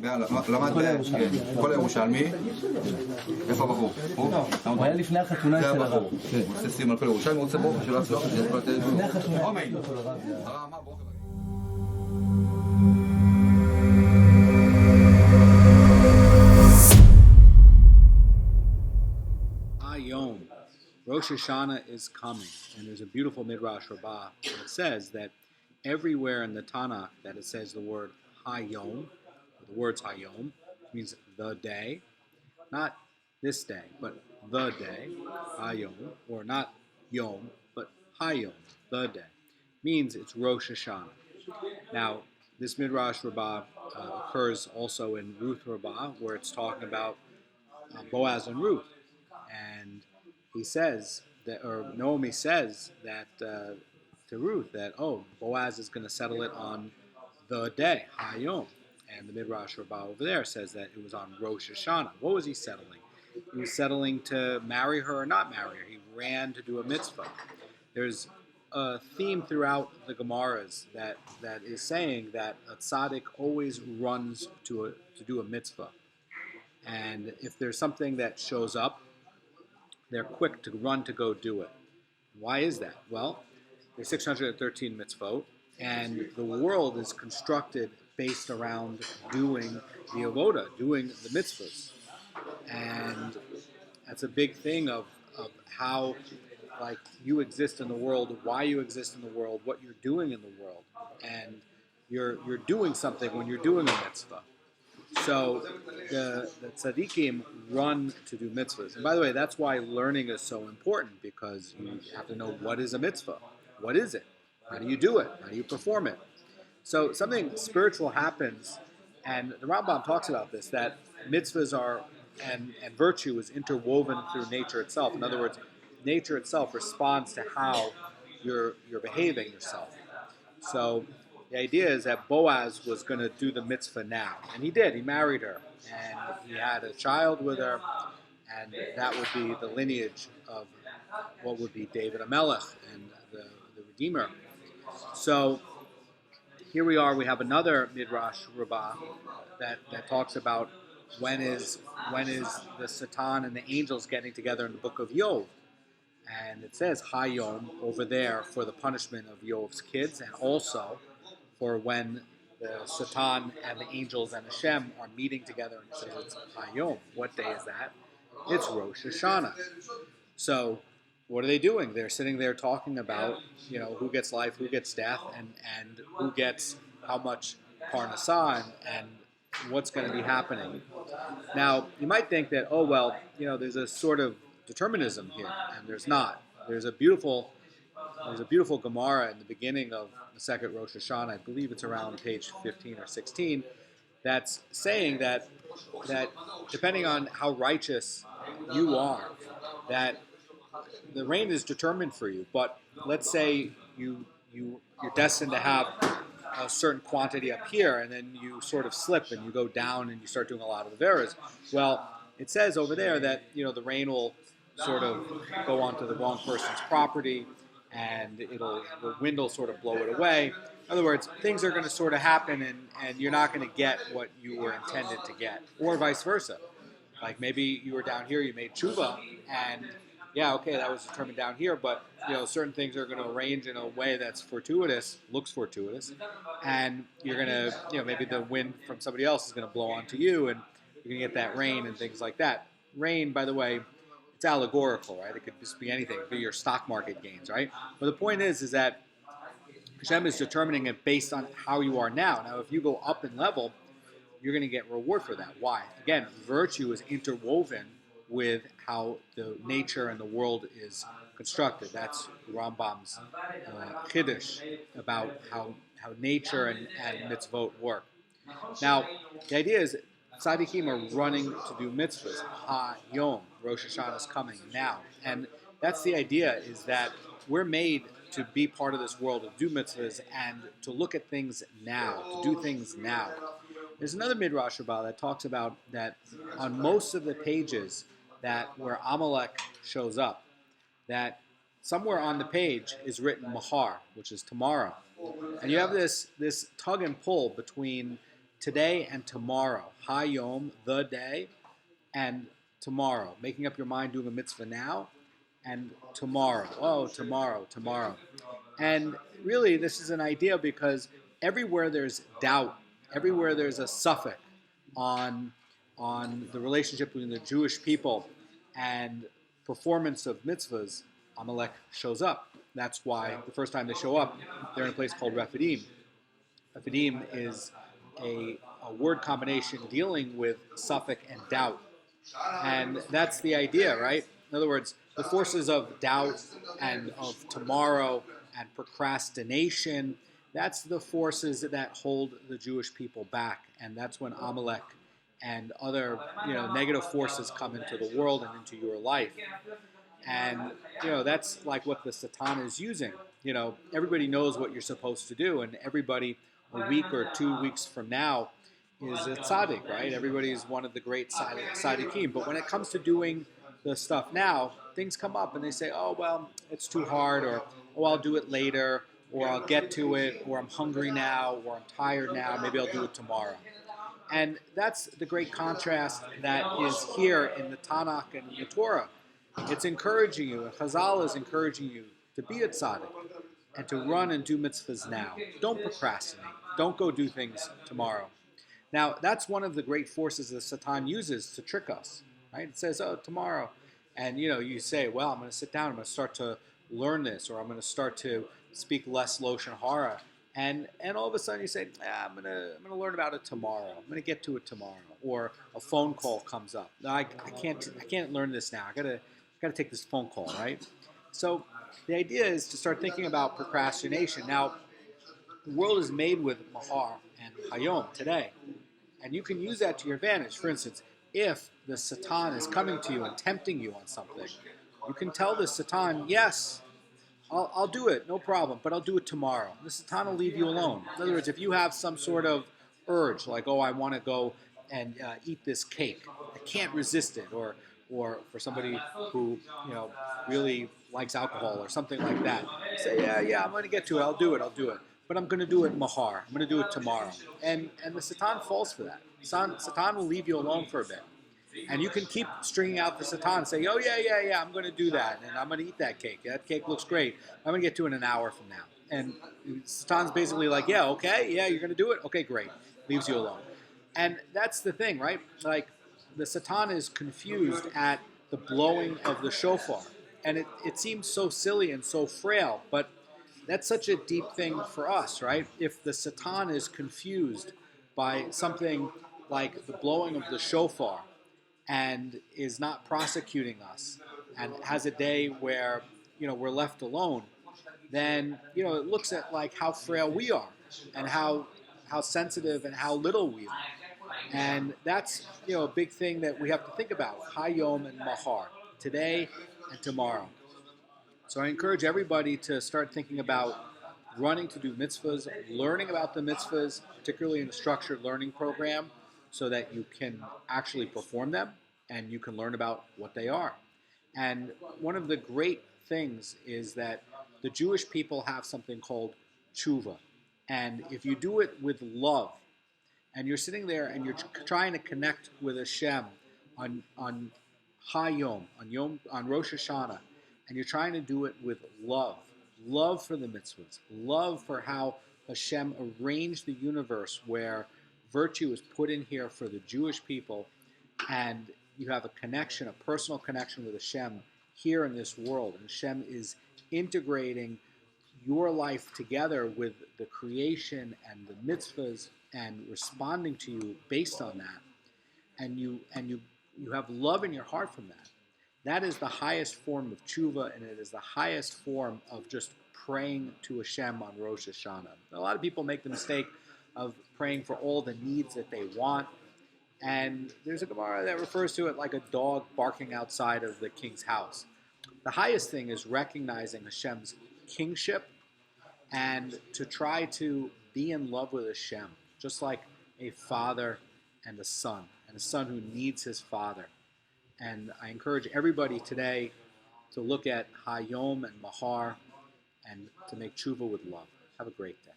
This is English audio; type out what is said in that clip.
למד כל הירושלמי. איפה הבחור? הוא היה לפני החתונה של הרב. הוא עושה סיום על כל ירושלמי, הוא רוצה ברוך שלא הצלחה. לפני החתונה. Yom. Rosh Hashana is coming, and there's a beautiful Midrash Rabbah that says that everywhere in the Tanakh that it says the word Hayom, the words Hayom, means the day, not this day, but the day, Hayom, or not Yom, but Hayom, the day, means it's Rosh Hashana. Now, this Midrash Rabbah occurs also in Ruth Rabbah, where it's talking about Boaz and Ruth. And he says that, or Naomi says that to Ruth that, oh, Boaz is going to settle it on the day, Hayom. And the Midrash Rabbah over there says that it was on Rosh Hashana. What was he settling? He was settling to marry her or not marry her. He ran to do a mitzvah. There's a theme throughout the Gemaras that is saying that a tzaddik always runs to do a mitzvah. And if there's something that shows up, they're quick to run to go do it. Why is that? Well, there's 613 mitzvot, and the world is constructed based around doing the avoda, doing the mitzvahs. And that's a big thing of how, like, you exist in the world, why you exist in the world, what you're doing in the world. And you're doing something when you're doing a mitzvah. So the tzaddikim run to do mitzvahs. And by the way, that's why learning is so important, because you have to know what is a mitzvah. What is it? How do you do it? How do you perform it? So something spiritual happens, and the Rambam talks about this, that mitzvahs are, and virtue is interwoven through nature itself. In other words, nature itself responds to how you're behaving yourself. So the idea is that Boaz was going to do the mitzvah now. And he did. He married her. And he had a child with her. And that would be the lineage of what would be David HaMelech and the Redeemer. So here we are. We have another Midrash Rabbah that talks about when is the Satan and the angels getting together in the book of Yov. And it says Hayom over there for the punishment of Yov's kids, and also for when the Satan and the angels and Hashem are meeting together, and it says it's Hayom. What day is that? It's Rosh Hashanah. So what are they doing? They're sitting there talking about, who gets life, who gets death, and who gets how much parnasah, and what's going to be happening. Now, you might think that, there's a sort of determinism here, and there's not. There's a beautiful Gemara in the beginning of the second Rosh Hashanah, I believe it's around page 15 or 16, that's saying that depending on how righteous you are, that the rain is determined for you. But let's say you're destined to have a certain quantity up here, and then you sort of slip and you go down and you start doing a lot of the veras. Well, it says over there that the rain will sort of go onto the wrong person's property, and the wind will sort of blow it away. In other words, things are going to sort of happen, and you're not going to get what you were intended to get, or vice versa. Like maybe you were down here, you made tshuva, and that was determined down here, but certain things are going to arrange in a way that's looks fortuitous, and you're going to, maybe the wind from somebody else is going to blow onto you, and you're going to get that rain and things like that. Rain, by the way, it's allegorical, right? It could just be anything. It could be your stock market gains, right? But the point is that Hashem is determining it based on how you are now. Now, if you go up in level, you're going to get reward for that. Why? Again, virtue is interwoven with how the nature and the world is constructed. That's Rambam's Chiddush about how nature and mitzvot work. Now, the idea is tzaddikim are running to do mitzvahs. Ha-yom, Rosh Hashanah is coming now. And that's the idea, is that we're made to be part of this world, to do mitzvahs, and to look at things now, to do things now. There's another Midrash Rabbah that talks about that on most of the pages where Amalek shows up, that somewhere on the page is written Mahar, which is tomorrow. And you have this tug and pull between today and tomorrow. Hayom, the day, and tomorrow. Making up your mind, doing a mitzvah now, and tomorrow. Oh, tomorrow, tomorrow. And really, this is an idea because everywhere there's doubt, everywhere there's a suffix on the relationship between the Jewish people and performance of mitzvahs, Amalek shows up. That's why the first time they show up, they're in a place called Rephidim. Rephidim is a word combination dealing with suffix and doubt. And that's the idea, right? In other words, the forces of doubt and of tomorrow and procrastination, that's the forces that hold the Jewish people back. And that's when Amalek and other negative forces come into the world and into your life. And that's like what the Satan is using. Everybody knows what you're supposed to do, and everybody a week or 2 weeks from now is a tzaddik, right? Everybody is one of the great tzaddikim. But when it comes to doing the stuff now, things come up and they say, oh, well, it's too hard, or, oh, I'll do it later, or I'll get to it, or I'm hungry now, or I'm tired now, maybe I'll do it tomorrow. And that's the great contrast that is here in the Tanakh and the Torah. It's encouraging you, and Chazal is encouraging you to be a tzaddik and to run and do mitzvahs now. Don't procrastinate. Don't go do things tomorrow. Now, that's one of the great forces that Satan uses to trick us, right? It says, oh, tomorrow. And, you say, well, I'm going to sit down, I'm going to start to learn this, or I'm going to start to speak less Loshen Hara. And all of a sudden you say, I'm going to learn about it tomorrow. I'm going to get to it tomorrow. Or a phone call comes up. No, I can't learn this now. I got to take this phone call, right? So the idea is to start thinking about procrastination. Now, the world is made with mahar and hayom today. And you can use that to your advantage. For instance, if the Satan is coming to you and tempting you on something, you can tell the Satan, yes, I'll do it, no problem, but I'll do it tomorrow. The Satan will leave you alone. In other words, if you have some sort of urge, like, oh, I want to go and eat this cake, I can't resist it, or for somebody who really likes alcohol or something like that, say, yeah, I'm going to get to it, I'll do it, but I'm going to do it mahar, I'm going to do it tomorrow. And the Satan falls for that. Satan will leave you alone for a bit. And you can keep stringing out the Satan and say, oh, yeah, I'm going to do that, and I'm going to eat that cake. That cake looks great. I'm going to get to it in an hour from now. And Satan's basically like, yeah, okay, yeah, you're going to do it? Okay, great. Leaves you alone. And that's the thing, right? Like, the Satan is confused at the blowing of the shofar. And it seems so silly and so frail, but that's such a deep thing for us, right? If the Satan is confused by something like the blowing of the shofar, and is not prosecuting us, and has a day where we're left alone, then it looks at like how frail we are, and how sensitive and how little we are, and that's a big thing that we have to think about. Hayom and Mahar, today and tomorrow. So I encourage everybody to start thinking about running to do mitzvahs, learning about the mitzvahs, particularly in a structured learning program, so that you can actually perform them and you can learn about what they are. And one of the great things is that the Jewish people have something called tshuva. And if you do it with love, and you're sitting there and you're trying to connect with Hashem on Hayom, on Rosh Hashana, and you're trying to do it with love for the mitzvahs, love for how Hashem arranged the universe where virtue is put in here for the Jewish people, and you have a connection, a personal connection with Hashem here in this world, and Hashem is integrating your life together with the creation and the mitzvahs and responding to you based on that, and you have love in your heart from that. That is the highest form of tshuva, and it is the highest form of just praying to Hashem on Rosh Hashana. A lot of people make the mistake of praying for all the needs that they want, and there's a Gemara that refers to it like a dog barking outside of the king's house. The highest thing is recognizing Hashem's kingship and to try to be in love with Hashem, just like a father and a son who needs his father. And I encourage everybody today to look at Hayom and Mahar and to make tshuva with love. Have a great day.